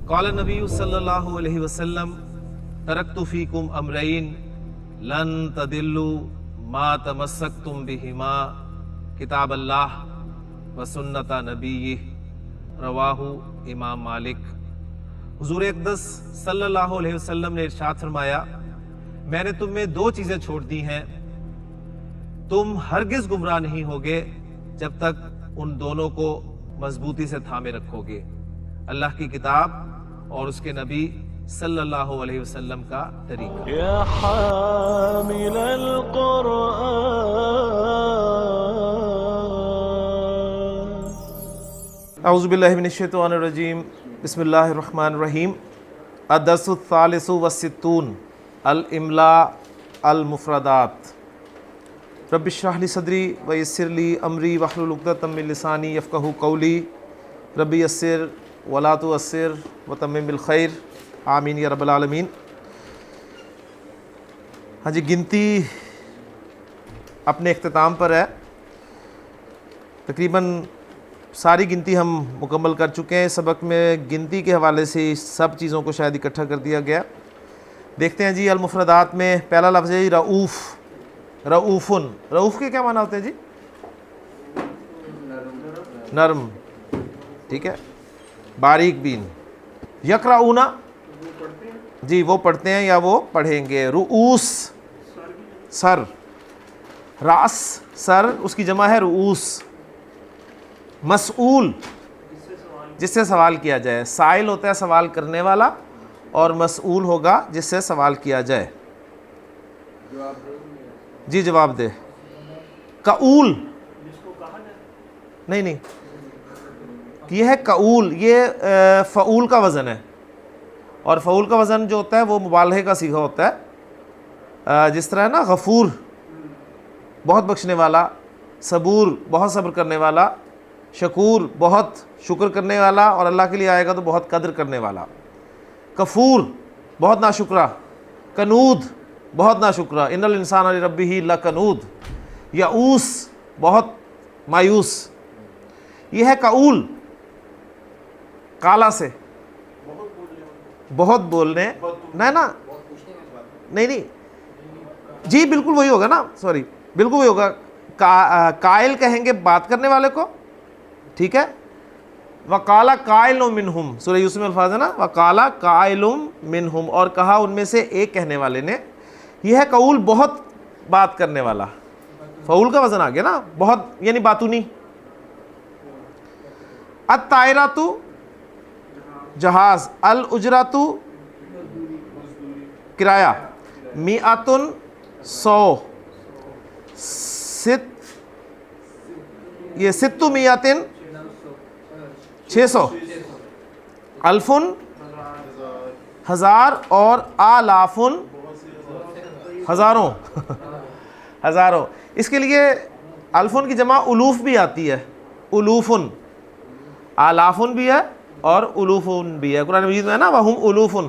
قال نبی صلی اللہ علیہ وسلم ترکت فیکم امرین لن تدلوا ما تمسکتم بہما کتاب اللہ و سنت نبیہ رواہ امام مالک۔ حضور اقدس صلی اللہ علیہ وسلم نے ارشاد فرمایا، میں نے تم میں دو چیزیں چھوڑ دی ہیں، تم ہرگز گمراہ نہیں ہوگے جب تک ان دونوں کو مضبوطی سے تھامے رکھو گے، اللہ کی کتاب اور اس کے نبی صلی اللہ علیہ وسلم کا طریقہ۔ یا حامل القرآن۔ اعوذ باللہ من الشیطان الرجیم، بسم اللہ الرحمن الرحیم۔ الدرس الثالث والستون، الاملاء المفردات۔ رب اشرح لی صدری ویسر لی امری واحلل عقدۃ من لسانی یفقہوا قولی، رب یسر ولا تعسر وتمم بالخیر، آمین یا رب العالمین۔ ہاں جی، گنتی اپنے اختتام پر ہے، تقریباً ساری گنتی ہم مکمل کر چکے ہیں۔ سبق میں گنتی کے حوالے سے سب چیزوں کو شاید اکٹھا کر دیا گیا۔ دیکھتے ہیں جی، المفردات میں پہلا لفظ ہے رؤوف۔ رؤوفن، رؤوف کے کیا معنی ہوتے ہیں جی؟ نرم، ٹھیک ہے، باریک بین۔ یقرؤون، جی وہ پڑھتے ہیں یا وہ پڑھیں گے۔ رؤوس، سر۔ راس، سر، اس کی جمع ہے رؤوس۔ مسئول، جس سے سوال کیا جائے۔ سائل ہوتا ہے سوال کرنے والا، اور مسئول ہوگا جس سے سوال کیا جائے۔ جی جواب دے۔ کؤول، نہیں، یہ ہے کؤول، یہ فعول کا وزن ہے، اور فعول کا وزن جو ہوتا ہے وہ مبالغے کا صیغہ ہوتا ہے۔ جس طرح نا غفور، بہت بخشنے والا، صبور، بہت صبر کرنے والا، شکور، بہت شکر کرنے والا، اور اللہ کے لیے آئے گا تو بہت قدر کرنے والا۔ کفور، بہت ناشکرہ۔ کنود، بہت ناشکرہ۔ ان الانسان لربہ لکنود۔ یئوس، بہت مایوس۔ یہ ہے کؤول، کالا سے، بہت بولنے، نہیں، جی بالکل وہی ہوگا نا، سوری، بالکل وہی ہوگا۔ قائل کہیں گے بات کرنے والے کو، ٹھیک ہے۔ وقال قائل منہم، سورہ یوسف میں الفاظ ہے نا، وقال قائل منہم، اور کہا ان میں سے ایک کہنے والے نے۔ یہ ہے قول، بہت بات کرنے والا، فعول کا وزن آ گیا نا، بہت یعنی باتونی۔ الطائرۃ، جہاز۔ الاجرۃ، کرایہ۔ میۃ، 100۔ یہ ست میۃ، 600۔ الفن، ہزار، اور آلافن، ہزاروں۔ ہزاروں، اس کے لیے الفن کی جمع الوف بھی آتی ہے، الوفن۔ آلافن بھی ہے اور الوفن بھی ہے، قرآن مجید میں ہے نا، وہم الوفن،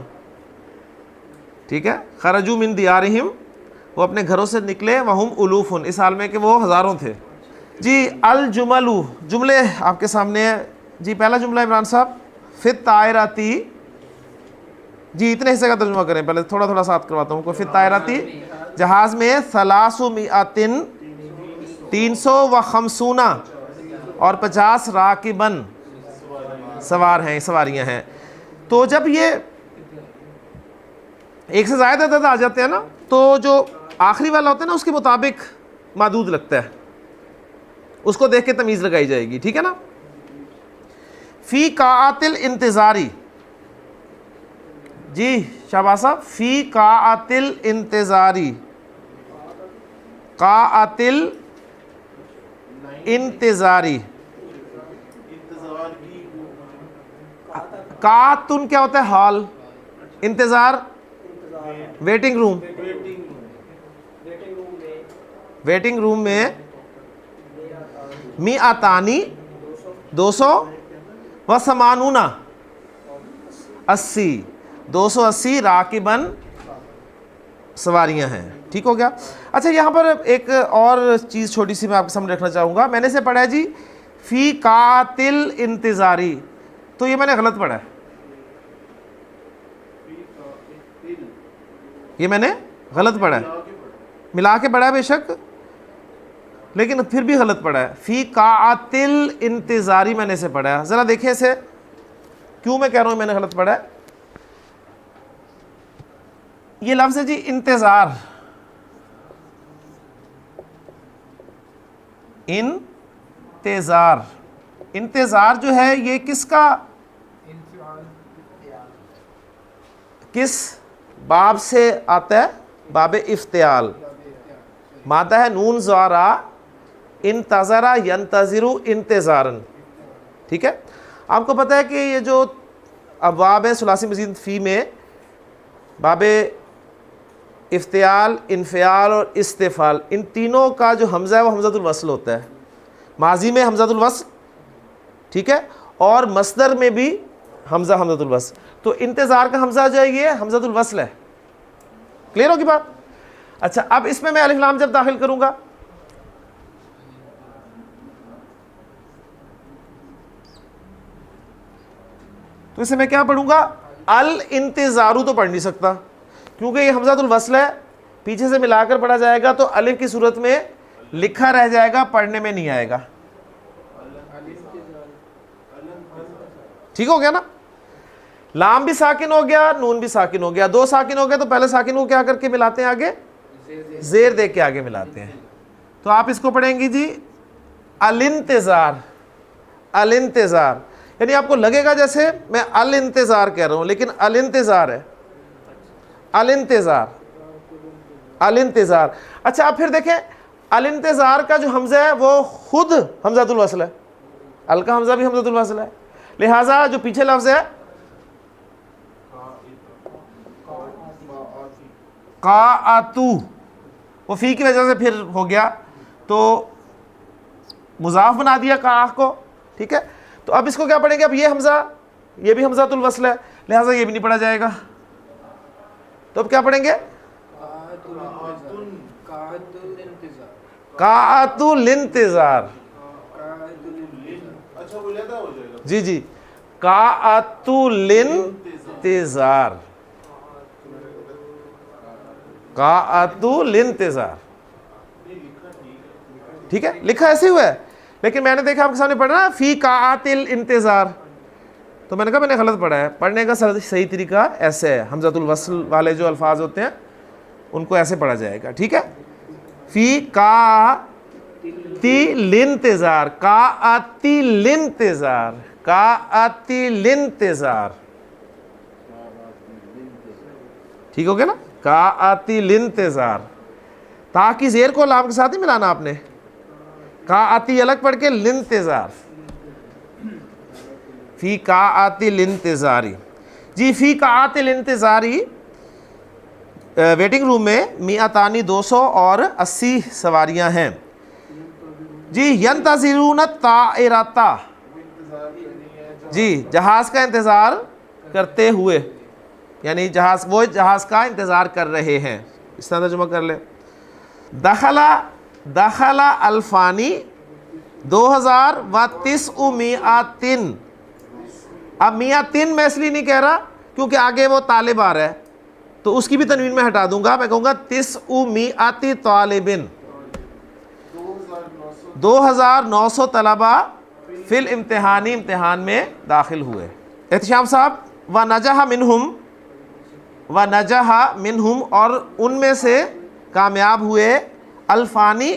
ٹھیک ہے۔ خرجوا من دیارہم، وہ اپنے گھروں سے نکلے، وہم الوفن، اس حال میں کہ وہ ہزاروں تھے۔ جی الجمل، جملے آپ کے سامنے ہے جی۔ پہلا جملہ عمران صاحب، فی الطائرۃ، جی اتنے حصے کا ترجمہ کریں، پہلے تھوڑا تھوڑا ساتھ کرواتا ہوں۔ فی الطائرۃ، جہاز میں، 300، 350، اور 50 راکبن، سوار ہیں، سواریاں ہیں۔ تو جب یہ ایک سے زائد عدد آ جاتے ہیں نا، تو جو آخری والا ہوتا ہے نا اس کے مطابق معدود لگتا ہے، اس کو دیکھ کے تمیز لگائی جائے گی، ٹھیک ہے نا۔ فی قاعۃ الانتظاری، جی شہباز صاحب، فی قاعۃ الانتظاری، قاعۃ الانتظاری۔ قاعتن کیا ہوتا ہے؟ ہال۔ انتظار، ویٹنگ روم۔ ویٹنگ روم میں میاتانی، 200، وثمانون، 80، 280 راکبن، سواریاں ہیں، ٹھیک ہو گیا۔ اچھا یہاں پر ایک اور چیز چھوٹی سی میں آپ کے سامنے رکھنا چاہوں گا۔ میں نے سے پڑھا ہے جی فی قاتل انتظاری، تو یہ میں نے غلط پڑھا ہے، یہ میں نے غلط پڑھا ہے, ملا کے پڑھا ہے بے شک, لیکن پھر بھی غلط پڑھا ہے. فی قاعتل انتظاری میں نے اسے پڑھا ہے. ذرا دیکھیں اسے کیوں میں کہہ رہا ہوں میں نے غلط پڑھا ہے. یہ لفظ ہے جی انتظار, انتظار, انتظار جو ہے یہ کس کا, کس باب سے آتا ہے؟ باب افتعال. مادہ ہے نون زارا, انتظرا ینتظرو انتظارن. ٹھیک ہے, آپ کو پتہ ہے کہ یہ جو ابواب ہیں ثلاثی مزید فی میں, باب افتعال, انفعال اور استفعال, ان تینوں کا جو حمزہ ہے وہ حمزۃ الوصل ہوتا ہے. ماضی میں حمزۃ الوصل, ٹھیک ہے, اور مصدر میں بھی حمزۃ الوصل. تو انتظار کا حمزہ جو ہے یہ حمزۃ الوصل ہے. کلیئر ہوگی بات؟ اچھا, اب اس میں الف لام جب داخل کروں گا تو اسے میں کیا پڑھوں گا؟ الانتظارو تو پڑھ نہیں سکتا کیونکہ یہ حمزۃ الوصل ہے, پیچھے سے ملا کر پڑھا جائے گا تو الف کی صورت میں لکھا رہ جائے گا, پڑھنے میں نہیں آئے گا. ٹھیک ہو گیا نا؟ لام بھی ساکن ہو گیا, نون بھی ساکن ہو گیا, دو ساکن ہو گیا تو پہلے ساکن کو کیا کر کے ملاتے ہیں, آگے زیر دے کے آگے ملاتے ہیں. تو آپ اس کو پڑھیں گی جی الانتظار. الانتظار یعنی آپ کو لگے گا جیسے میں الانتظار کہہ رہا ہوں لیکن الانتظار ہے, الانتظار, الانتظار. اچھا اب پھر دیکھیں الانتظار کا جو حمزہ ہے وہ خود حمزۃ الوصل ہے, ال کا حمزہ بھی حمزۃ الوصل ہے, لہٰذا جو پیچھے لفظ ہے قاعتو وہ فی کی وجہ سے پھر ہو گیا تو مضاف بنا دیا قاع کو. ٹھیک ہے, تو اب اس کو کیا پڑھیں گے؟ اب یہ حمزہ یہ بھی حمزۃ الوصل ہے, لہٰذا یہ بھی نہیں پڑھا جائے گا. تو اب کیا پڑھیں گے؟ قاعت الانتظار. جی جی, قاعت الانتظار, قاعت الانتظار. ٹھیک ہے, لکھا ایسے ہوا ہے لیکن میں نے دیکھا آپ کے سامنے پڑھا نا فی قاعت الانتظار, تو میں نے کہا میں نے غلط پڑھا ہے. پڑھنے کا صحیح طریقہ ایسے ہے, حمزۃ الوصل والے جو الفاظ ہوتے ہیں ان کو ایسے پڑھا جائے گا. ٹھیک ہے, فی قاعت الانتظار, قاعت الانتظار, قاعت الانتظار. ٹھیک ہو گیا نا؟ قاعت الانتظار. تا کی زیر کو لام کے ساتھ ہی ملانا آپ نے, قاعتی الگ پڑھ کے الانتظار. فی قاعت الانتظاری. جی فی قاعت الانتظاری ویٹنگ روم میں میاتانی 200 اور 80 سواریاں ہیں. جی ینتظرون الطائرۃ, جی جہاز کا انتظار کرتے ہوئے, یعنی جہاز, وہ جہاز کا انتظار کر رہے ہیں. اس طرح ترجمہ کر لیں. دخل الفانی 2000 اب میاتن میں اس لیے نہیں کہہ رہا کیونکہ آگے وہ طالب آ رہا ہے تو اس کی بھی تنوین میں ہٹا دوں گا, میں کہوں گا 900 طالبن, 2900 طلبہ فی الامتحانی امتحان میں داخل ہوئے. احتشام صاحب وَنَجَحَ مِنْهُمْ اور ان میں سے کامیاب ہوئے الفانی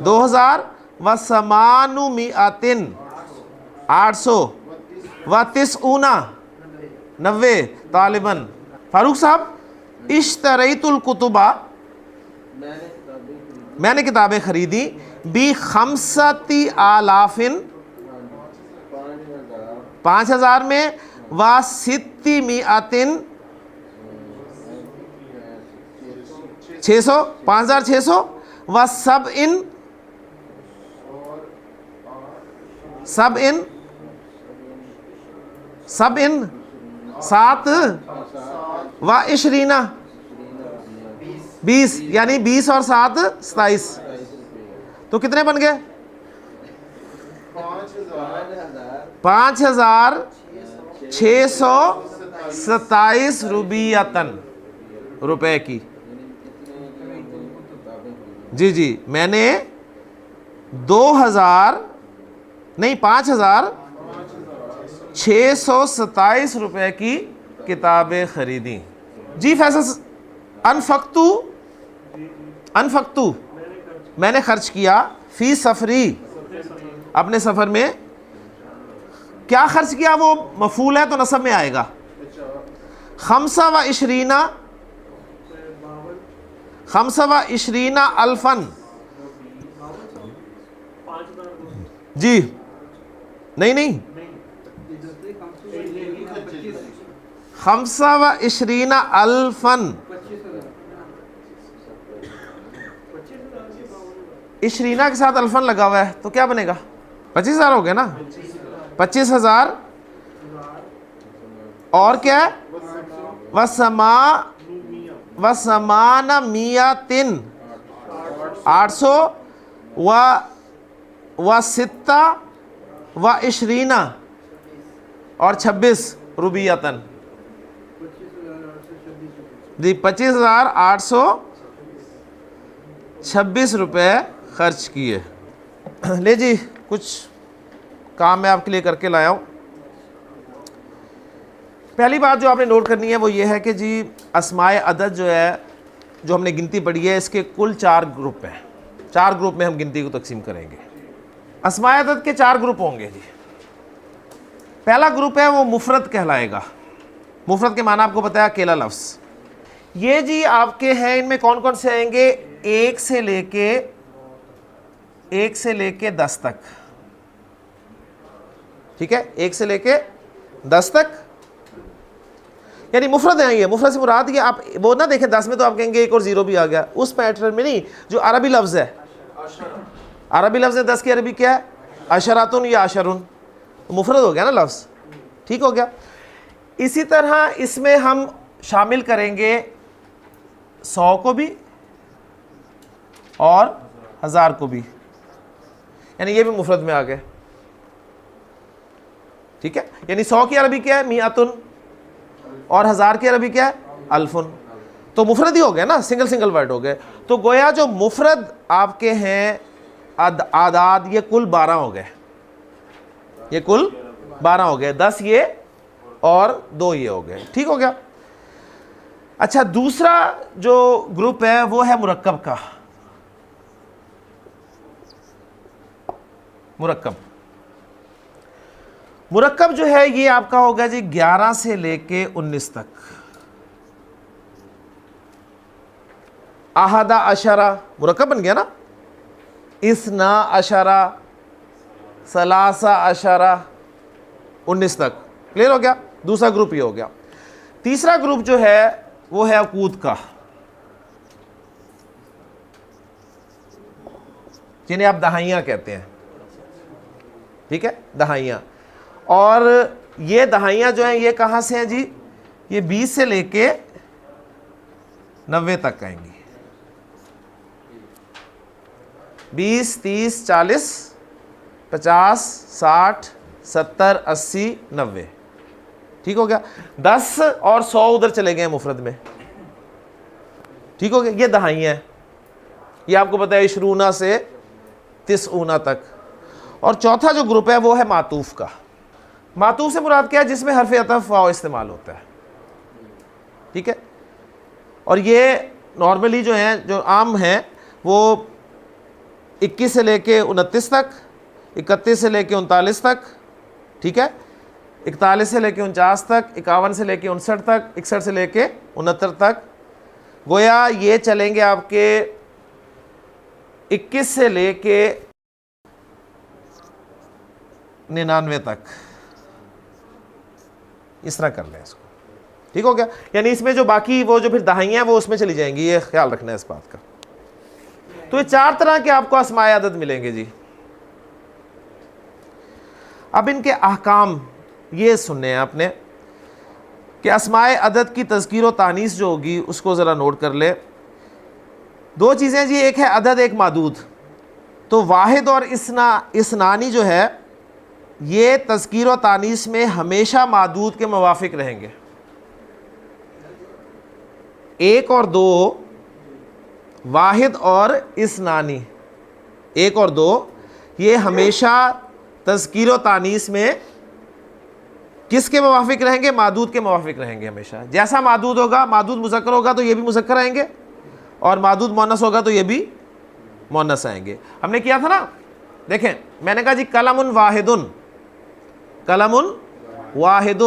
2000 و800 90 طالباً. فاروق صاحب اشتریت الکتبہ میں نے کتابیں خریدی ب5,000 5,000 میں و600 600 5,600 و7 7 و20 20 یعنی 20 اور 7 27. تو کتنے بن گئے؟ 5,627 روبیتن. روپے کی. جی جی میں نے 5,627 روپے کی کتابیں خریدیں. جی فیصل انفقتو میں نے خرچ کیا فی سفری اپنے سفر میں. کیا خرچ کیا وہ مفعول ہے تو نصب میں آئے گا. 25 الفن. جی نہیں 25 الفن. 20 کے ساتھ الفن لگا ہوا ہے تو کیا بنے گا؟ 25,000 ہو گیا نا. 25,000 اور کیا ہے؟ وسمان میاتن 800 و6 و20 اور 26 روبیتن. جی 25,826 روپے خرچ کیے. لے جی کچھ کام میں آپ کے لیے کر کے لایا ہوں. پہلی بات جو آپ نے نوٹ کرنی ہے وہ یہ ہے کہ جی اسماء عدد جو ہے جو ہم نے گنتی پڑھی ہے اس کے کل 4 گروپ ہیں. 4 گروپ میں ہم گنتی کو تقسیم کریں گے. اسماء عدد کے 4 گروپ ہوں گے جی. پہلا گروپ ہے وہ مفرد کہلائے گا. مفرد کے معنی آپ کو پتہ ہے اکیلا لفظ. یہ جی آپ کے ہیں ان میں کون کون سے آئیں گے؟ 1 سے لے کے 10 تک. ٹھیک ہے 1 سے لے کے 10 تک یعنی مفرد ہیں. یہ مفرد سے مراد یہ آپ وہ نہ دیکھیں 10 میں تو آپ کہیں گے 1 اور 0 بھی آ گیا. اس پیٹرن میں نہیں. جو عربی لفظ ہے عربی لفظ ہے 10 کی عربی کیا ہے؟ عشراتن یا عشرن. مفرد ہو گیا نا لفظ. ٹھیک ہو گیا. اسی طرح اس میں ہم شامل کریں گے 100 کو بھی اور 1000 کو بھی یعنی یہ بھی مفرد میں آ گئے. ٹھیک ہے یعنی 100 کی عربی کیا ہے؟ میاتن اور 1000 کی عربی کیا ہے؟ الفن. تو مفرد ہی ہو گیا نا. سنگل ورڈ ہو گئے. تو گویا جو مفرد آپ کے ہیں اعداد یہ کل 12 ہو گئے. یہ کل 12 ہو گئے. 10 یہ اور 2 یہ ہو گئے. ٹھیک ہو گیا. اچھا دوسرا جو گروپ ہے وہ ہے مرکب کا. مرکب جو ہے یہ آپ کا ہوگا جی 11 سے لے کے 19 تک. احدا عشرہ مرکب بن گیا نا. اثنا عشرہ ثلاثہ عشرہ 19 تک. کلیئر ہو گیا. دوسرا گروپ یہ ہو گیا. تیسرا گروپ جو ہے وہ ہے عقود کا جنہیں آپ دہائیاں کہتے ہیں. ٹھیک ہے دہائیاں. اور یہ دہائیاں جو ہیں یہ کہاں سے ہیں جی؟ یہ 20 سے لے کے 90 تک آئیں گی. 20 30 40 50 60 70 80 90. ٹھیک ہو گیا. 10 اور 100 ادھر چلے گئے مفرد میں. ٹھیک ہو گیا. یہ دہائیاں ہیں. یہ آپ کو پتہ ہے 20 سے 90 تک. اور چوتھا جو گروپ ہے وہ ہے معطوف کا. معطوف سے مراد کیا ہے؟ جس میں حرف عطف واو استعمال ہوتا ہے. ٹھیک ہے. اور یہ نارملی جو ہیں جو عام ہیں وہ 21 سے لے کے 29 تک, 31 سے لے کے 39 تک, ٹھیک ہے, 41 سے لے کے 49 تک, 51 سے لے کے 59 تک, 61 سے لے کے 69 تک. گویا یہ چلیں گے آپ کے 21 سے لے کے 99 تک. اس طرح کر لیں اس کو. ٹھیک ہو گیا. یعنی اس میں جو باقی وہ جو پھر دہائیاں ہیں وہ اس میں چلی جائیں گی. یہ خیال رکھنا ہے اس بات کا. تو یہ 4 طرح کے آپ کو اسماء عدد ملیں گے جی. اب ان کے احکام یہ سننے ہیں آپ نے کہ اسماء عدد کی تذکیر و تانیث جو ہوگی اس کو ذرا نوٹ کر لے. 2 چیزیں جی, ایک ہے عدد, ایک معدود. تو واحد اور اثنانی جو ہے یہ تذکیر و تانیث میں ہمیشہ معدود کے موافق رہیں گے. ایک اور دو واحد اور اثنانی، ایک اور دو یہ ہمیشہ تذکیر و تانیث میں کس کے موافق رہیں گے؟ معدود کے موافق رہیں گے ہمیشہ. جیسا معدود ہوگا، معدود مذکر ہوگا تو یہ بھی مذکر آئیں گے، اور معدود مؤنث ہوگا تو یہ بھی مؤنث آئیں گے. ہم نے کیا تھا نا، دیکھیں میں نے کہا جی قلم واحد، قلم واحد،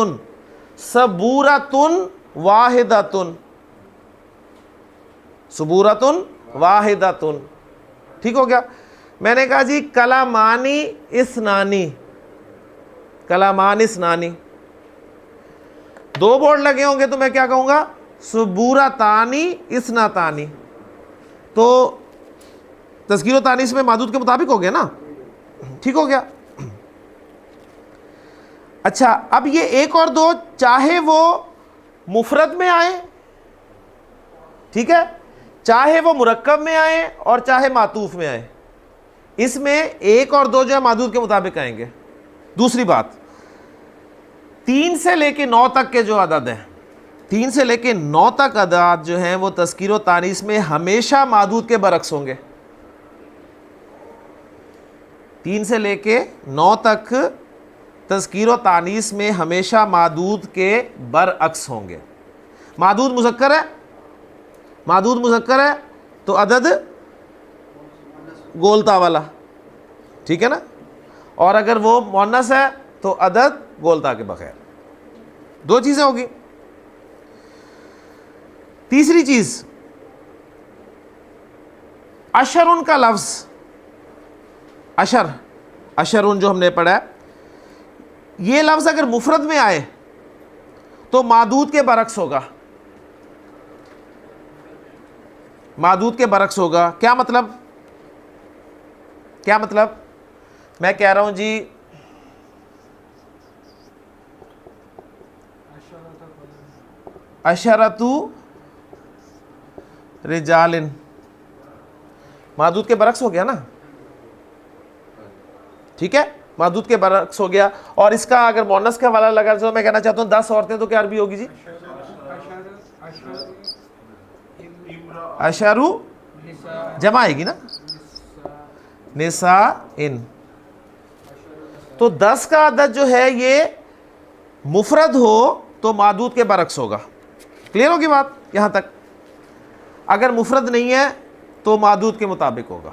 سبورۃ واحدۃ، سبورۃ واحدۃ، ٹھیک ہو گیا. میں نے کہا جی کلامانی اثنانی، کلامان اثنانی، دو بورڈ لگے ہوں گے تو میں کیا کہوں گا؟ سبورتانی اثنتانی. تو تذکیر و تانیث میں معدود کے مطابق ہو گیا نا، ٹھیک ہو گیا. اچھا اب یہ ایک اور دو چاہے وہ مفرد میں آئے، ٹھیک ہے، چاہے وہ مرکب میں آئے اور چاہے معطوف میں آئے، اس میں ایک اور دو جو ہے معدود کے مطابق آئیں گے. دوسری بات، 3 سے لے کے 9 تک کے جو عدد ہیں، 3 سے لے کے 9 تک عدد جو ہیں وہ تذکیر و تانیث میں ہمیشہ معدود کے برعکس ہوں گے. 3 سے لے کے 9 تک تذکیر و تانیث میں ہمیشہ معدود کے برعکس ہوں گے. معدود مذکر ہے، معدود مذکر ہے تو عدد گولتا والا، ٹھیک ہے نا، اور اگر وہ مؤنث ہے تو عدد گولتا کے بغیر. دو چیزیں ہوگی. تیسری چیز، اشرن کا لفظ، اشرن جو ہم نے پڑھا ہے، یہ لفظ اگر مفرد میں آئے تو معدود کے برعکس ہوگا. معدود کے برعکس ہوگا. کیا مطلب؟ کیا مطلب؟ میں کہہ رہا ہوں جی اشرتو رجالن، معدود کے برعکس ہو گیا نا، ٹھیک ہے، معدود کے برعکس ہو گیا. اور اس کا اگر مؤنث کا حوالہ لگا تو میں کہنا چاہتا ہوں 10 عورتیں تو کیا عربی ہوگی جی؟ اشرو جمع آئے گی نا، نساء. تو 10 کا عدد جو ہے یہ مفرد ہو تو معدود کے برعکس ہوگا. کلیئر ہوگی بات یہاں تک؟ اگر مفرد نہیں ہے تو معدود کے مطابق ہوگا،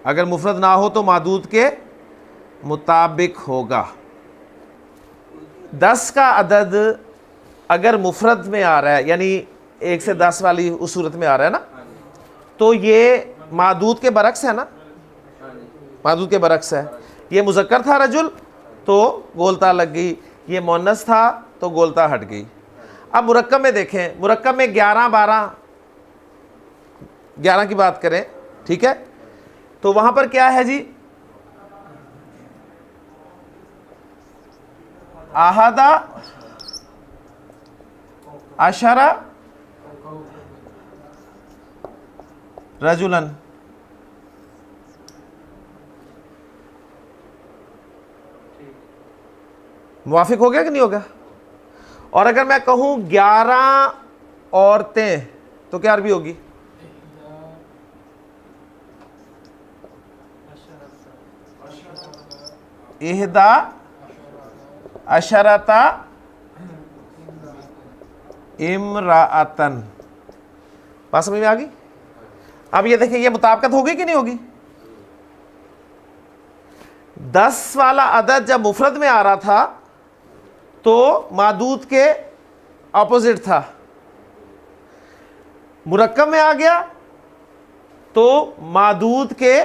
اگر مفرد نہ ہو تو معدود کے مطابق ہوگا. 10 کا عدد اگر مفرد میں آ رہا ہے، یعنی 1 سے 10 والی اس صورت میں آ رہا ہے نا، تو یہ معدود کے برعکس ہے نا، معدود کے برعکس ہے. یہ مذکر تھا رجل تو گولتا لگ گئی، یہ مؤنث تھا تو گولتا ہٹ گئی. اب مرکب میں دیکھیں، مرکب میں 11 12 11 کی بات کریں، ٹھیک ہے، تو وہاں پر کیا ہے جی؟ احدہ عشرہ رجلاً. موافق ہو گیا کہ نہیں ہوگا؟ اور اگر میں کہوں 11 عورتیں تو کیا عربی ہوگی؟ احدی عشرۃ امرأۃن. بات سمجھ میں آ گئی؟ اب یہ دیکھیں یہ مطابقت ہوگی کہ نہیں ہوگی؟ 10 والا عدد جب مفرد میں آ رہا تھا تو معدود کے اپوزٹ تھا، مرکب میں آ گیا تو معدود کے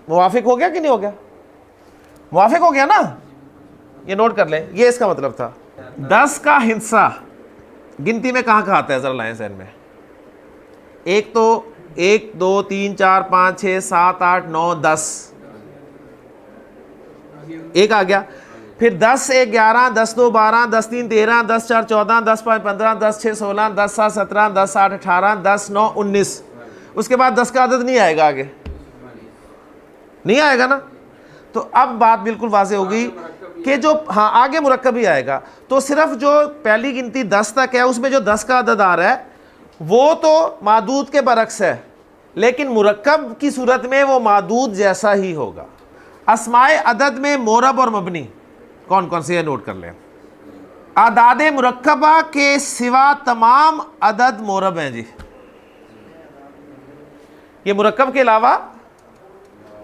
موافق ہو گیا کہ نہیں ہو گیا؟ موافق ہو گیا نا، یہ نوٹ کر لیں، یہ اس کا مطلب تھا. 10 کا ہندسہ گنتی میں کہاں آتا ہے ذرا لائیں ذہن میں. ایک تو 1 2 3 4 5 6 7 8 9 10، ایک آ گیا. پھر 10 1 11 10 2 12 10 3 13 10 4 14 10 5 15 10 6 16 10 7 17 10 8 18 10 9 19. اس کے بعد 10 کا عدد نہیں آئے گا، آگے نہیں آئے گا نا. تو اب بات بالکل واضح ہو گئی کہ جو ہاں آگے مرکب ہی آئے گا. تو صرف جو پہلی گنتی 10 تک ہے اس میں جو 10 کا عدد آ رہا ہے وہ تو معدود کے برعکس ہے, لیکن مرکب کی صورت میں وہ معدود جیسا ہی ہوگا. اسماء عدد میں مورب اور مبنی کون کون سے, یہ نوٹ کر لیں. اعداد مرکبہ کے سوا تمام عدد مورب ہیں جی. یہ مرکب کے علاوہ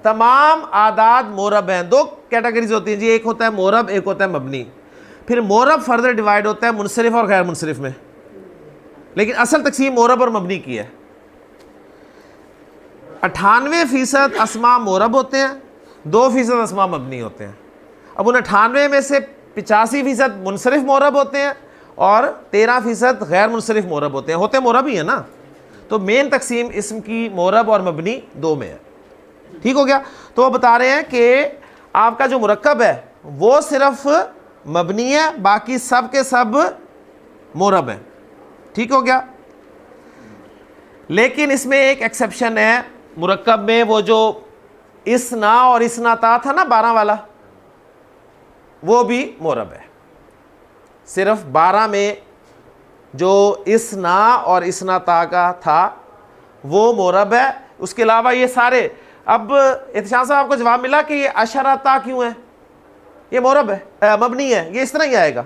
تمام اعداد مورب ہیں. دو کیٹیگریز ہوتی ہیں جی, ایک ہوتا ہے مورب, ایک ہوتا ہے مبنی. پھر مورب فردر ڈیوائیڈ ہوتا ہے منصرف اور غیر منصرف میں, لیکن اصل تقسیم مورب اور مبنی کی ہے. 98% اسماء مورب ہوتے ہیں, 2% اسماء مبنی ہوتے ہیں. اب ان 98 میں سے 85% منصرف مورب ہوتے ہیں اور 13% غیر منصرف مورب ہوتے ہیں. ہوتے مورب ہی ہیں نا, تو مین تقسیم اسم کی مورب اور مبنی دو میں ہے. ٹھیک ہو گیا. تو وہ بتا رہے ہیں کہ آپ کا جو مرکب ہے وہ صرف مبنی ہے, باقی سب کے سب مورب ہیں. ٹھیک ہو گیا. لیکن اس میں ایک ایکسیپشن ہے مرکب میں, وہ جو اسنا اور اسنا تا تھا نا 12 والا, وہ بھی مورب ہے. صرف 12 میں جو اسنا اور اسنا تا کا تھا وہ مورب ہے, اس کے علاوہ یہ سارے. اب احتشام صاحب آپ کو جواب ملا کہ یہ اشرہ تا کیوں ہے, یہ مورب ہے, مبنی ہے, یہ اس طرح ہی آئے گا.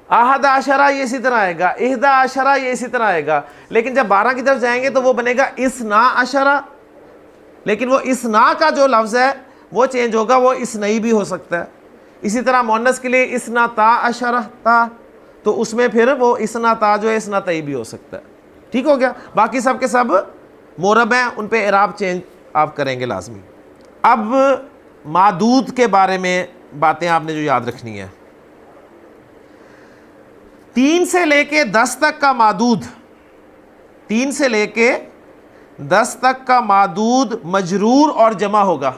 احد عشرہ یہ اسی طرح آئے گا, احدی عشرہ یہ اسی طرح آئے گا. لیکن جب 12 کی طرف جائیں گے تو وہ بنے گا اثنا عشرہ, لیکن وہ اثنا کا جو لفظ ہے وہ چینج ہوگا, وہ اثنئی بھی ہو سکتا ہے. اسی طرح مؤنث کے لیے اثنا تا عشرہ تا, تو اس میں پھر وہ اثنا تا جو ہے اثنا تئی بھی ہو سکتا ہے. ٹھیک ہو گیا. باقی سب کے سب مورب ہیں, ان پہ اعراب چینج آپ کریں گے لازمی. اب معدود کے بارے میں باتیں آپ نے جو یاد رکھنی ہے. 3 سے لے کے 10 تک کا معدود, 3 سے لے کے 10 تک کا معدود مجرور اور جمع ہوگا.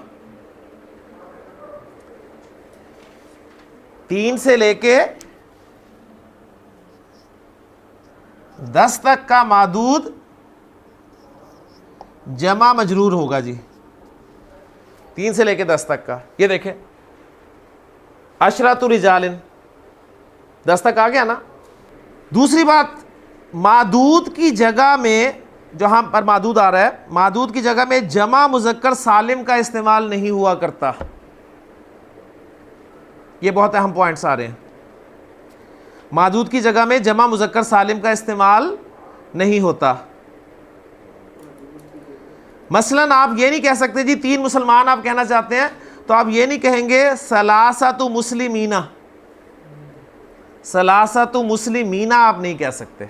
3 سے لے کے 10 تک کا معدود جمع مجرور ہوگا جی. 3 سے لے کے 10 تک کا, یہ دیکھیں عشرۃ رجال 10 تک آ گیا نا. دوسری بات, معدود کی جگہ میں, جہاں پر معدود آ رہا ہے, معدود کی جگہ میں جمع مذکر سالم کا استعمال نہیں ہوا کرتا. یہ بہت اہم پوائنٹس آ رہے ہیں. معدود کی جگہ میں جمع مذکر سالم کا استعمال نہیں ہوتا. مثلا آپ یہ نہیں کہہ سکتے جی 3 مسلمان آپ کہنا چاہتے ہیں تو آپ یہ نہیں کہیں گے ثلاثۃ مسلمین, ثلاثۃ مسلمین آپ نہیں کہہ سکتے.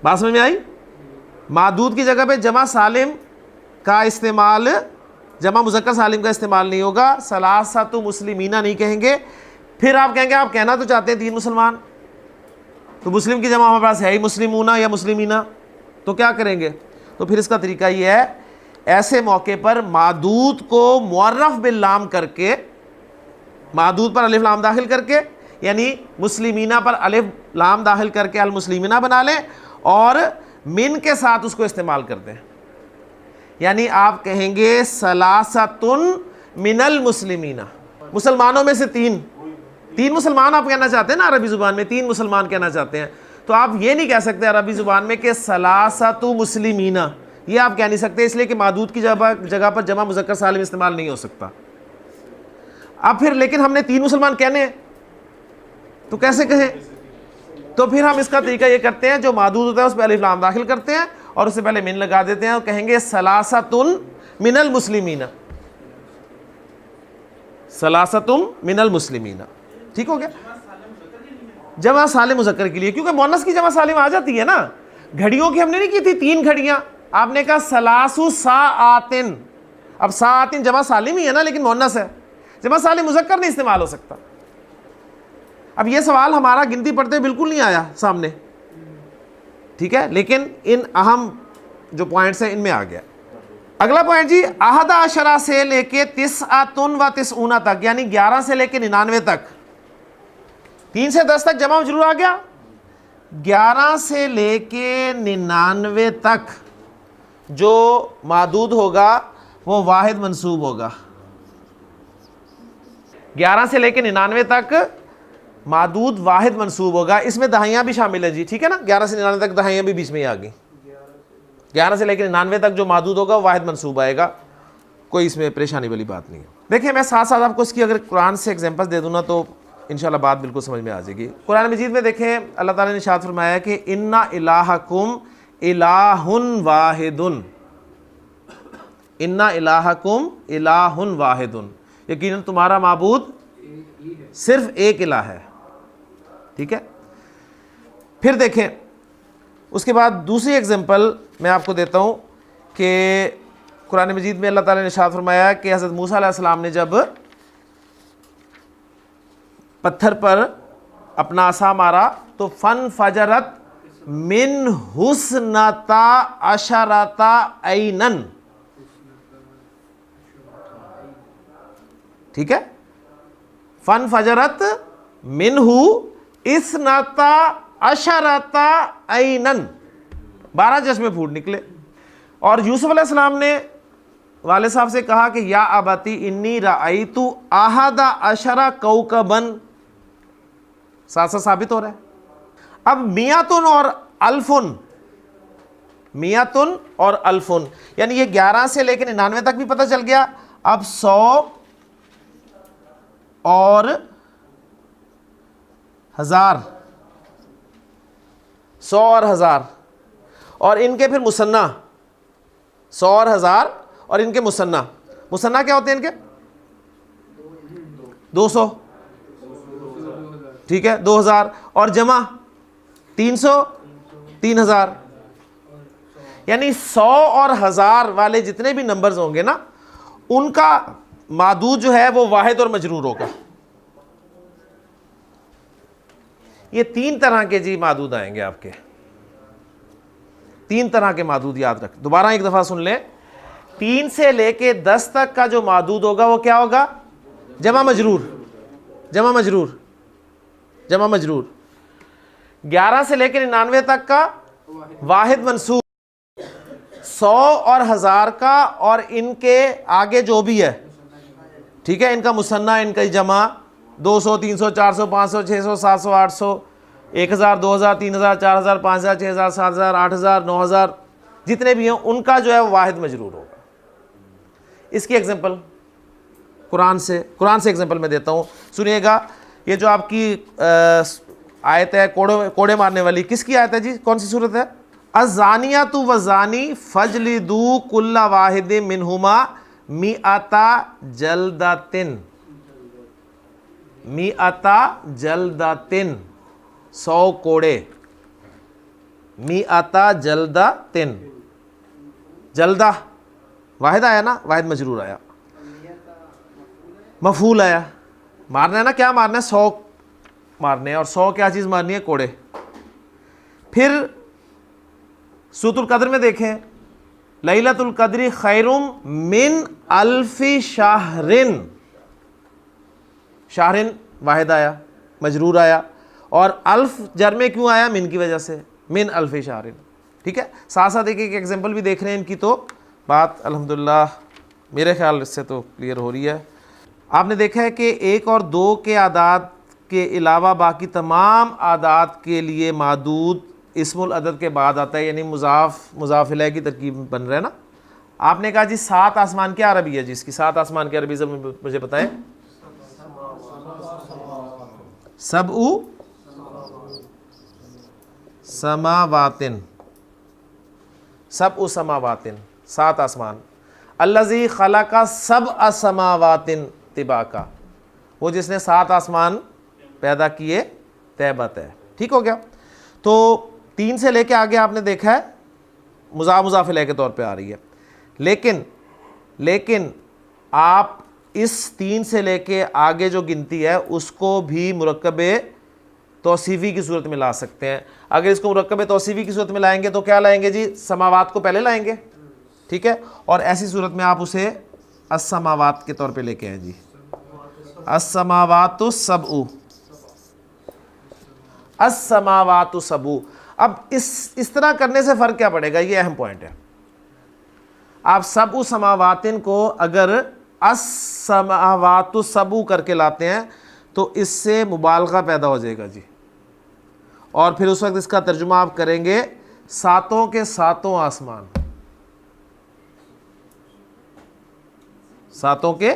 بات سمجھ میں آئی؟ معدود کی جگہ پہ جمع سالم کا استعمال, جمع مذکر سالم کا استعمال نہیں ہوگا. ثلاثۃ مسلمین نہیں کہیں گے. پھر آپ کہیں گے آپ کہنا تو چاہتے ہیں 3 مسلمان, تو مسلم کی جمع ہمارے پاس ہے ہی مسلمون یا مسلمین, تو کیا کریں گے؟ تو پھر اس کا طریقہ یہ ہے, ایسے موقع پر معدود کو معرف باللام کر کے, معدود پر الف لام داخل کر کے, یعنی مسلمینہ پر الف لام داخل کر کے المسلمینہ بنا لیں اور من کے ساتھ اس کو استعمال کر دیں. یعنی آپ کہیں گے ثلاثۃ من المسلمین, مسلمانوں میں سے 3 مسلمان آپ کہنا چاہتے ہیں نا عربی زبان میں, 3 مسلمان کہنا چاہتے ہیں, تو آپ یہ نہیں کہہ سکتے عربی زبان میں کہ ثلاثۃ مسلمین, یہ آپ کہہ نہیں سکتے, اس لیے کہ معدود کی جگہ پر جمع مذکر سالم استعمال نہیں ہو سکتا. اب پھر لیکن ہم نے 3 مسلمان کہنے ہیں تو کیسے کہیں؟ تو پھر ہم اس کا طریقہ یہ کرتے ہیں, جو معدود ہوتا ہے اس پہ الف لام داخل کرتے ہیں اور اس سے پہلے من لگا دیتے ہیں اور کہیں گے ثلاثۃ من المسلمین, ثلاثۃ من المسلمین. ٹھیک ہو گیا. جمع سالم مذکر کے لیے, کیونکہ مؤنث کی جمع سالم آ جاتی ہے نا. گھڑیوں کی ہم نے نہیں کی تھی 3 گھڑیاں, آپ نے کہا ثلاث ساعاتن, اب ساعاتن جمع سالم ہی ہے نا لیکن مؤنث ہے, جمع سالم مذکر نہیں استعمال ہو سکتا. اب یہ سوال ہمارا گنتی پڑھتے بالکل نہیں آیا سامنے, ٹھیک ہے, لیکن ان اہم جو پوائنٹس ہیں ان میں آ گیا. اگلا پوائنٹ جی, احد عشرہ سے لے کے 99 و 90 تک, یعنی 11 سے لے کے 99 تک. 3 سے 10 تک جمع مجرور آ گیا, 11 سے لے کے 99 تک جو معدود ہوگا وہ واحد منصوب ہوگا. 11 سے لے کے 99 تک معدود واحد منصوب ہوگا. اس میں دہائیاں بھی شامل ہیں جی, ٹھیک ہے نا, 11 سے 99 تک دہائیاں بھی بیچ میں ہی آ گئی. 11 سے لے کے 99 تک جو معدود ہوگا واحد منصوب آئے گا, کوئی اس میں پریشانی والی بات نہیں ہے. دیکھیں میں ساتھ ساتھ آپ کو اس کی اگر قرآن سے ایگزامپل دے دوں نا تو انشاءاللہ بات بالکل سمجھ میں آ جائے گی. قرآن مجید میں دیکھیں اللہ تعالیٰ نے ارشاد فرمایا کہ اِنَّ إِلَٰهَكُمْ إِلَٰهٌ وَاحِدٌ, اِنَّ إِلَٰهَكُمْ إِلَٰهٌ وَاحِدٌ, یقیناً تمہارا معبود صرف ایک الہ ہے. ٹھیک ہے. پھر دیکھیں اس کے بعد دوسری ایگزامپل میں آپ کو دیتا ہوں کہ قرآن مجید میں اللہ تعالیٰ نے ارشاد فرمایا کہ حضرت موسیٰ علیہ السلام نے جب پتھر پر اپنا عصا مارا تو فن فجرت من حسنتا عشرتا عینن, ٹھیک ہے, فن فجرت منہ اثنتا عشرتا عینن, 12 چشمے پھوٹ نکلے. اور یوسف علیہ السلام نے والد صاحب سے کہا کہ یا ابتی انی رأیت احد عشر کوکبا, ساتھ ساتھ ثابت ہو رہا ہے. اب میاتن اور الفن, میاتن اور الفن, یعنی یہ 11 سے لے کے 99 تک بھی پتہ چل گیا. اب 100 اور 1000, 100 اور 1000 اور ان کے پھر مثنیٰ, 100 اور 1000 اور ان کے مثنیٰ. مثنیٰ کیا ہوتے ہیں ان کے؟ 200, ٹھیک ہے, 2000 اور جمع 300, 3000. یعنی 100 اور 1000 والے جتنے بھی نمبرز ہوں گے نا ان کا معدود جو ہے وہ واحد اور مجرور ہوگا. یہ 3 طرح کے جی معدود آئیں گے آپ کے, 3 طرح کے معدود یاد رکھ. دوبارہ ایک دفعہ سن لیں, 3 سے لے کے 10 تک کا جو معدود ہوگا وہ کیا ہوگا؟ جمع مجرور, جمع مجرور, جمع مجرور. 11 سے لے کے 99 تک کا واحد منصوب, 100 اور 1000 کا اور ان کے آگے جو بھی ہے, ٹھیک ہے, ان کا مثنیٰ, ان کا جمع 200, 300, 400, 500, 600, 700, 800, 1000, 2000, 3000, 4000, 5000, 6000, 7000, 8000, 9000 جتنے بھی ہیں ان کا جو ہے واحد مجرور ہوگا. اس کی ایگزامپل قرآن سے ایگزامپل میں دیتا ہوں, سنیے گا. یہ جو آپ کی آیت ہے کوڑے مارنے والی, کس کی آیت ہے جی, کون سی صورت ہے؟ الزانیۃ والزانی فاجلدوا کل واحد منہما مئۃ جلدۃ, مئۃ جلدۃ, 100 کوڑے, مئۃ جلدۃ, جلدہ واحد آیا نا, واحد مجرور آیا, مفعول آیا, مارنا ہے نا, کیا مارنا ہے؟ 100 مارنے, اور 100 کیا چیز مارنی ہے؟ کوڑے. پھر سورۃ القدر میں دیکھیں, لیلۃ القدر خیر من الف شہر, شہرن واحد آیا, مجرور آیا, اور الف جر میں کیوں آیا؟ من کی وجہ سے, من الف شہر. ٹھیک ہے, ساتھ ساتھ ایک ایگزامپل بھی دیکھ رہے ہیں ان کی, تو بات الحمدللہ میرے خیال سے تو کلیئر ہو رہی ہے. آپ نے دیکھا ہے کہ 1 اور 2 کے اعداد کے علاوہ باقی تمام اعداد کے لیے معدود اسم العدد کے بعد آتا ہے, یعنی مضاف الیہ کی ترکیب بن رہا ہے نا. آپ نے کہا جی 7 آسمان کیا عربی ہے جی, اس کی 7 آسمان کی عربی مجھے بتائیں. سبع سماواتن, سبع سماواتن, 7 آسمان. الذی خلق سبع سماوات طباقا, وہ جس نے 7 آسمان پیدا کیے طیبت ہے. ٹھیک ہو گیا. تو 3 سے لے کے آگے آپ نے دیکھا ہے مضاف الیہ کے طور پہ آ رہی ہے, لیکن آپ اس 3 سے لے کے آگے جو گنتی ہے اس کو بھی مرکب توصیفی کی صورت میں لا سکتے ہیں. اگر اس کو مرکب توصیفی کی صورت میں لائیں گے تو کیا لائیں گے جی؟ سماوات کو پہلے لائیں گے, ٹھیک ہے, اور ایسی صورت میں آپ اسے السماوات کے طور پہ لے کے آئیں جی, السماوات السبع, السماوات السبع. اب اس طرح کرنے سے فرق کیا پڑے گا, یہ اہم پوائنٹ ہے. آپ سبع سماواتن کو اگر السماوات السبع کر کے لاتے ہیں تو اس سے مبالغہ پیدا ہو جائے گا جی، اور پھر اس وقت اس کا ترجمہ آپ کریں گے ساتوں کے ساتوں آسمان، ساتوں کے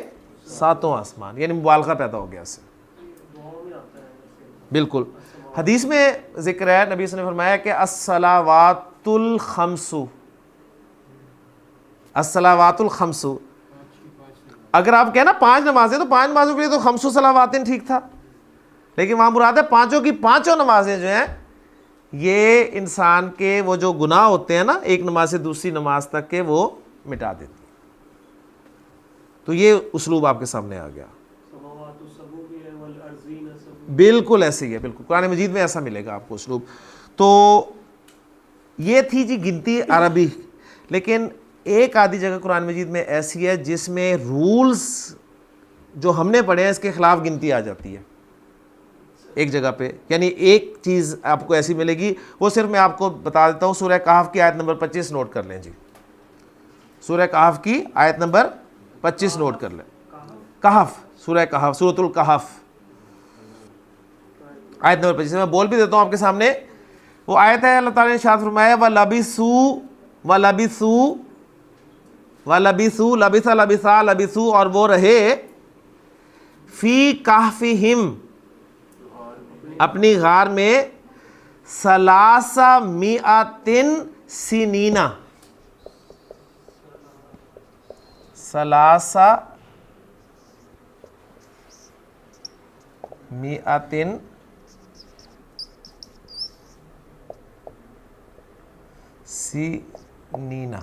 ساتوں آسمان، یعنی مبالغہ پیدا ہو گیا اس سے. بالکل حدیث میں ذکر ہے، نبی صلی اللہ علیہ وسلم نے فرمایا کہ الصلاوات الخمس، الصلاوات الخمس، اگر آپ کہیں نا 5 نمازیں تو 5 نمازوں کے لیے تو خمس صلواتیں ٹھیک تھا، لیکن وہاں مراد ہے 5 کی 5 نمازیں جو ہیں یہ انسان کے وہ جو گناہ ہوتے ہیں نا ایک نماز سے دوسری نماز تک کے وہ مٹا دیتی. تو یہ اسلوب آپ کے سامنے آ گیا. بالکل ایسے ہی ہے، بالکل قرآن مجید میں ایسا ملے گا آپ کو اسلوب. تو یہ تھی جی گنتی عربی، لیکن ایک آدھی جگہ قرآن مجید میں ایسی ہے جس میں رولز جو ہم نے پڑھے ہیں اس کے خلاف گنتی آ جاتی ہے ایک جگہ پہ. یعنی ایک چیز آپ کو ایسی ملے گی، وہ صرف میں آپ کو بتا دیتا ہوں. سورہ کہف کی آیت نمبر 25 نوٹ کر لیں جی، سورہ کہف کی آیت نمبر 25 نوٹ کر لیں. کہف، سورہ کہف، سورۃ الکہف، آیت نمبر 25. میں بول بھی دیتا ہوں آپ کے سامنے. وہ آیت ہے، اللہ تعالیٰ نے ارشاد فرمایا وَلَبِثُوا لَبِثَا اور وہ رہے فی کہفہم اپنی غار میں 300 سنین، 300 سنین.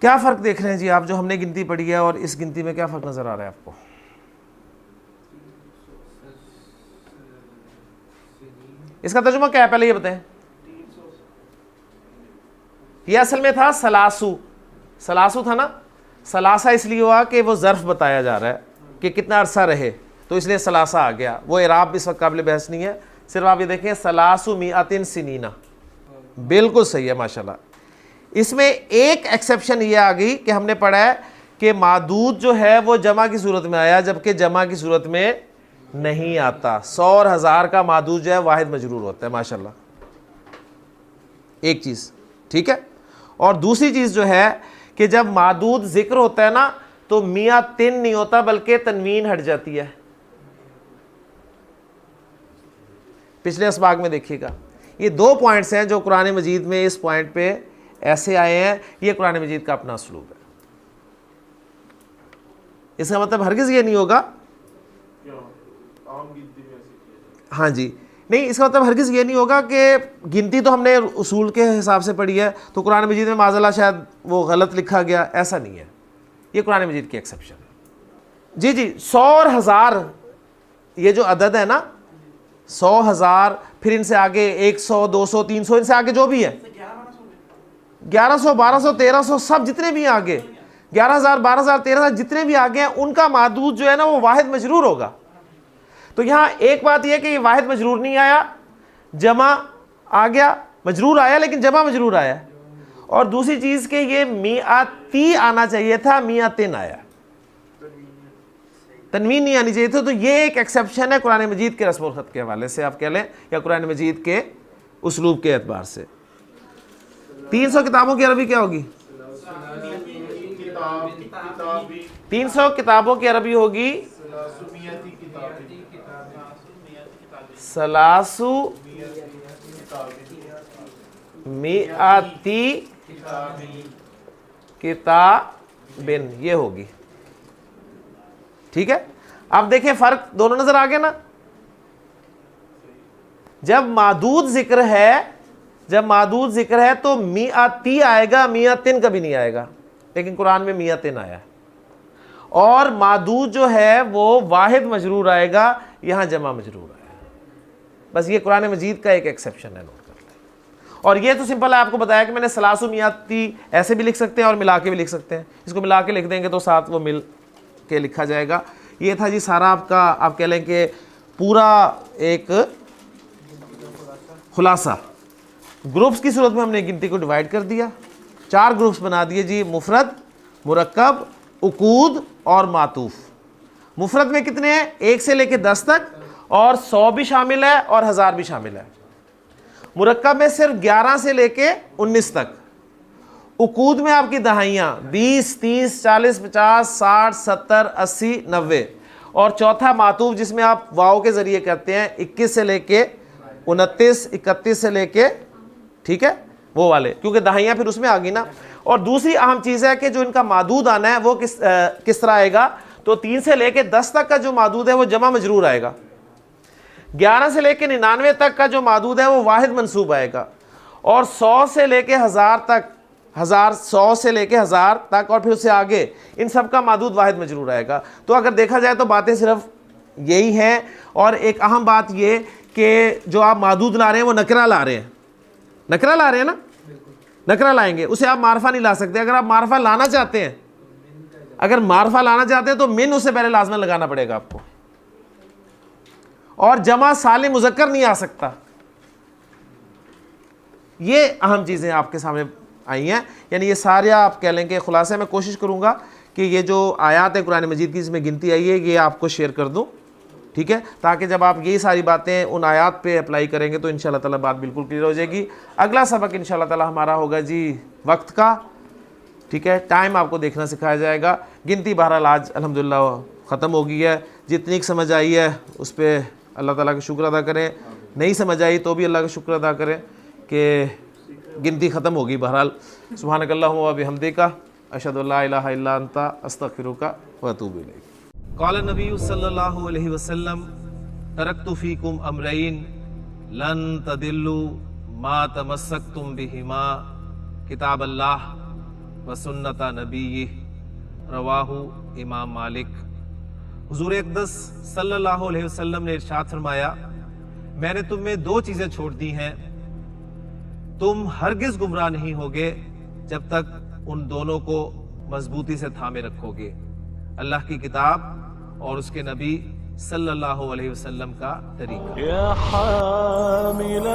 کیا فرق دیکھ رہے ہیں جی آپ جو ہم نے گنتی پڑھی ہے اور اس گنتی میں کیا فرق نظر آ رہا ہے آپ کو؟ اس کا ترجمہ کیا ہے پہلے یہ بتائیں. یہ اصل میں تھا سلاسو تھا نا. سلاسہ اس لیے ہوا کہ وہ ظرف بتایا جا رہا ہے کہ کتنا عرصہ رہے، تو اس لیے سلاسہ آ گیا. وہ اعراب اس وقت قابل بحث نہیں ہے، صرف آپ یہ دیکھیں 300 سنین. بالکل صحیح ہے ماشاءاللہ. اس میں ایک ایکسیپشن یہ آ گئی کہ ہم نے پڑھا ہے کہ معدود جو ہے وہ جمع کی صورت میں آیا، جبکہ جمع کی صورت میں نہیں آتا. 100 اور 1000 کا معدود جو ہے واحد مجرور ہوتا ہے ماشاءاللہ. ایک چیز ٹھیک ہے. اور دوسری چیز جو ہے کہ جب معدود ذکر ہوتا ہے نا تو 100 نہیں ہوتا بلکہ تنوین ہٹ جاتی ہے. پچھلے اسباق میں دیکھیے گا. یہ 2 پوائنٹس ہیں جو قرآن مجید میں اس پوائنٹ پہ ایسے آئے ہیں. یہ قرآن مجید کا اپنا اسلوب ہے. اس کا مطلب ہرگز یہ نہیں ہوگا، ہاں جی نہیں، اس کا مطلب ہرگز یہ نہیں ہوگا کہ گنتی تو ہم نے اصول کے حساب سے پڑھی ہے تو قرآن مجید میں معاذاللہ شاید وہ غلط لکھا گیا. ایسا نہیں ہے، یہ قرآن مجید کی ایکسیپشن ہے. جی 100 اور 1000 یہ جو عدد ہے نا، 100 1000 پھر ان سے آگے 100 200 300 ان سے آگے جو بھی ہے 1100 1200 1300 سب جتنے بھی آگے 11000 12000 13000 جتنے بھی آگے ہیں ان کا معدود جو ہے نا وہ واحد مجرور ہوگا. تو یہاں ایک بات یہ کہ یہ واحد مجرور نہیں آیا، جمع آ گیا، مجرور آیا لیکن جمع مجرور آیا. اور دوسری چیز کہ یہ 100 آنا چاہیے تھا، 100 آیا، تنوین نہیں آنی چاہیے تھی. تو یہ ایک ایکسیپشن ہے قرآن مجید کے رسم الخط کے حوالے سے آپ کہہ لیں، یا قرآن مجید کے اسلوب کے اعتبار سے. 300 کتابوں کی عربی کیا ہوگی؟ 300 کتابوں کی عربی ہوگی 300 کتابن یہ ہوگی. ٹھیک ہے. اب دیکھیں فرق دونوں نظر آ گئے نا. جب معدود ذکر ہے تو 100 آئے گا، 100 کبھی نہیں آئے گا، لیکن قرآن میں 100 آیا. اور معدود جو ہے وہ واحد مجرور آئے گا، یہاں جمع مجرور آئے گا. بس یہ قرآن مجید کا ایک ایکسیپشن ہے، نوٹ کر لیں. اور یہ تو سمپل ہے، آپ کو بتایا کہ میں نے 300 ایسے بھی لکھ سکتے ہیں اور ملا کے بھی لکھ سکتے ہیں. اس کو ملا کے لکھ دیں گے تو ساتھ وہ مل کے لکھا جائے گا. یہ تھا جی سارا آپ کا، آپ کہہ لیں کہ پورا ایک خلاصہ. گروپس کی صورت میں ہم نے گنتی کو ڈیوائیڈ کر دیا. 4 گروپس بنا دیے جی، مفرد، مرکب، عقود اور معطوف۔ مفرد میں کتنے ہیں؟ 1 سے لے کے 10 تک، اور 100 بھی شامل ہے اور 1000 بھی شامل ہے۔ مرکب میں صرف 11 سے لے کے 19 تک۔ عقود میں آپ کی دہائیاں 20، 30، 40، 50، 60، 70، 80، 90۔ اور چوتھا معطوف جس میں آپ واو کے ذریعے کرتے ہیں، 21 سے لے کے 29، 31 سے لے کے، ٹھیک ہے، وہ والے، کیونکہ دہائیاں پھر اس میں آ گئی نا۔ اور دوسری اہم چیز ہے کہ جو ان کا معدود آنا ہے وہ کس طرح آئے گا؟ تو 3 سے لے کے 10 تک کا جو معدود ہے وہ جمع مجرور آئے گا۔ 11 سے لے کے 99 تک کا جو معدود ہے وہ واحد منصوب آئے گا۔ اور 100 سے لے کے 1000 تک، 100 سے لے کے 1000 تک اور پھر اس سے آگے، ان سب کا معدود واحد مجرور آئے گا۔ تو اگر دیکھا جائے تو باتیں صرف یہی ہیں۔ اور ایک اہم بات یہ کہ جو آپ معدود لا رہے ہیں وہ نکرہ لا رہے ہیں، نکرہ لا رہے ہیں نا، نکرہ لائیں گے، اسے آپ معرفہ نہیں لا سکتے۔ اگر آپ معرفہ لانا چاہتے ہیں، اگر معرفہ لانا چاہتے ہیں تو من اس سے پہلے لازماً لگانا پڑے گا آپ کو، اور جمع سالم مذکر نہیں آ سکتا۔ یہ اہم چیزیں آپ کے سامنے آئی ہیں، یعنی یہ سارے آپ کہہ لیں کہ خلاصے میں کوشش کروں گا کہ یہ جو آیات ہے قرآن مجید کی جس میں گنتی آئی ہے یہ آپ کو شیئر کر دوں، ٹھیک ہے، تاکہ جب آپ یہی ساری باتیں ان آیات پہ اپلائی کریں گے تو انشاءاللہ تعالیٰ بات بالکل کلیئر ہو جائے گی۔ اگلا سبق انشاءاللہ تعالیٰ ہمارا ہوگا جی وقت کا، ٹھیک ہے، ٹائم آپ کو دیکھنا سکھایا جائے گا۔ گنتی بہرحال آج الحمدللہ ختم ہو گئی ہے، جتنی سمجھ آئی ہے اس پہ اللہ تعالیٰ کا شکر ادا کریں، نہیں سمجھ آئی تو بھی اللہ کا شکر ادا کریں کہ گنتی ختم ہوگی۔ بہرحال سبحانک اللہم و بحمدک، اشہد ان لا الہ الا انت، استغفرک و اتوب الیک۔ قال النبی صلی اللہ علیہ وسلم ترکت فیکم امرین لن تضلوا ما تمسکتم بہما، کتاب اللہ و سنت نبیہ، رواہ امام مالک۔ حضور اقدس صلی اللہ علیہ وسلم نے ارشاد فرمایا، میں نے تم میں 2 چیزیں چھوڑ دی ہیں، تم ہرگز گمراہ نہیں ہوگے جب تک ان دونوں کو مضبوطی سے تھامے رکھو گے، اللہ کی کتاب اور اس کے نبی صلی اللہ علیہ وسلم کا طریقہ۔ يا حامل